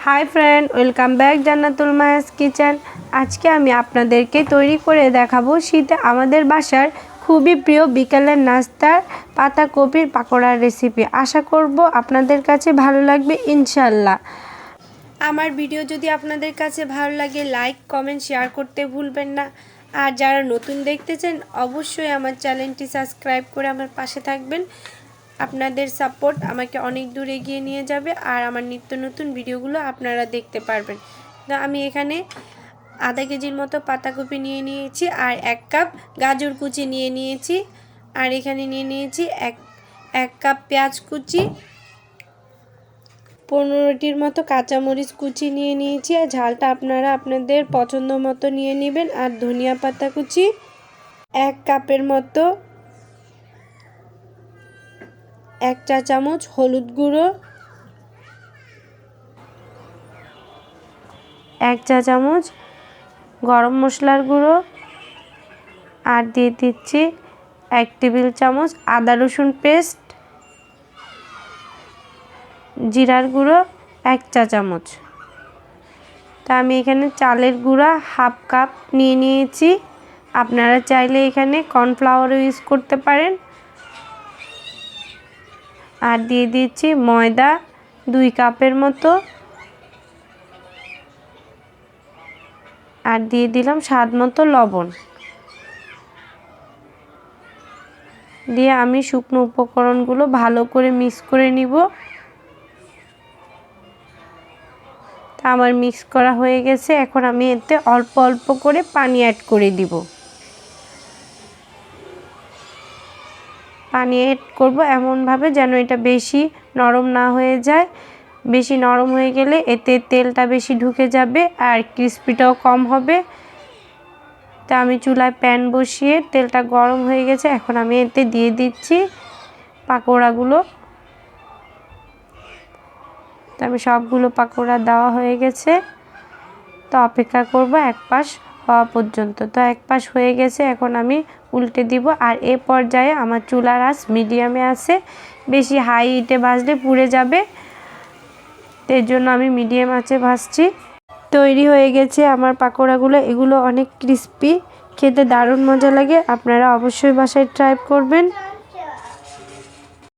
Hi friend, welcome back জান্নাতুল Maya's kitchen. আজকে আমি আপনাদেরকে তৈরি করে দেখাবো শীতে আমাদের বাসার খুবই প্রিয় বিকেলের নাস্তার পাতাকপির পাকোড়ার রেসিপি। আশা করব আপনাদের কাছে ভালো লাগবে ইনশাল্লাহ। আমার ভিডিও যদি আপনাদের কাছে ভালো লাগে লাইক কমেন্ট শেয়ার করতে ভুলবেন না। আর যারা নতুন দেখতেছেন অবশ্যই আমার চ্যানেলটি সাবস্ক্রাইব করে আমার পাশে থাকবেন। আপনাদের সাপোর্ট আমাকে অনেক দূর এগিয়ে নিয়ে যাবে আর আমার নিত্য নতুন ভিডিওগুলো আপনারা দেখতে পারবেন। তো আমি এখানে আধা কেজির মতো পাতাকপি নিয়ে নিয়েছি আর 1 কাপ গাজর কুচি নিয়ে নিয়েছি। আর এখানে নিয়ে নিয়েছি এক কাপ পেঁয়াজ কুচি, 15টির মতো কাঁচামরিচ কুচি নিয়ে নিয়েছি। আর ঝালটা আপনারা আপনাদের পছন্দ মতো নিয়ে নেবেন। আর ধনিয়া পাতা কুচি 1 কাপের মতো, 1 চা চামচ হলুদ গুঁড়ো, 1 চা চামচ গরম মশলার গুঁড়ো, আর দিয়ে দিচ্ছি 1 টেবিল চামচ আদা রসুন পেস্ট, জিরার গুঁড়ো 1 চা চামচ। তা আমি এখানে চালের গুঁড়া 1/2 কাপ নিয়ে নিয়েছি। আপনারা চাইলে এখানে কর্নফ্লাওয়ারও ইউজ করতে পারেন। আর দিয়ে দিচ্ছি ময়দা 2 কাপের মতো, আর দিয়ে দিলাম স্বাদ মতো লবণ। দিয়ে আমি শুকনো উপকরণগুলো ভালো করে মিক্স করে নিব। তা আমার মিক্স করা হয়ে গেছে। এখন আমি এতে অল্প অল্প করে পানি অ্যাড করে দিব। পানি অ্যাড করব এমনভাবে যেন এটা বেশি নরম না হয়ে যায়। বেশি নরম হয়ে গেলে এতে তেলটা বেশি ঢুকে যাবে আর ক্রিস্পিটাও কম হবে। তা আমি চুলায় প্যান বসিয়ে তেলটা গরম হয়ে গেছে। এখন আমি এতে দিয়ে দিচ্ছি পাকোড়াগুলো। তো আমি সবগুলো পাকোড়া দেওয়া হয়ে গেছে। তো অপেক্ষা করব 1 পাশ হওয়া পর্যন্ত। তো 1 পাশ হয়ে গেছে, এখন আমি উল্টে দিব। আর এ পর্যায়ে আমার চুলার আঁচ মিডিয়ামে আছে, বেশি হাই হিটে ভাজলে পুড়ে যাবে। এর জন্য আমি মিডিয়াম আঁচে ভাজছি। তৈরি হয়ে গেছে আমার পাকোড়াগুলো। এগুলো অনেক ক্রিস্পি, খেতে দারুণ মজা লাগে। আপনারা অবশ্যই বাসায় ট্রাই করবেন।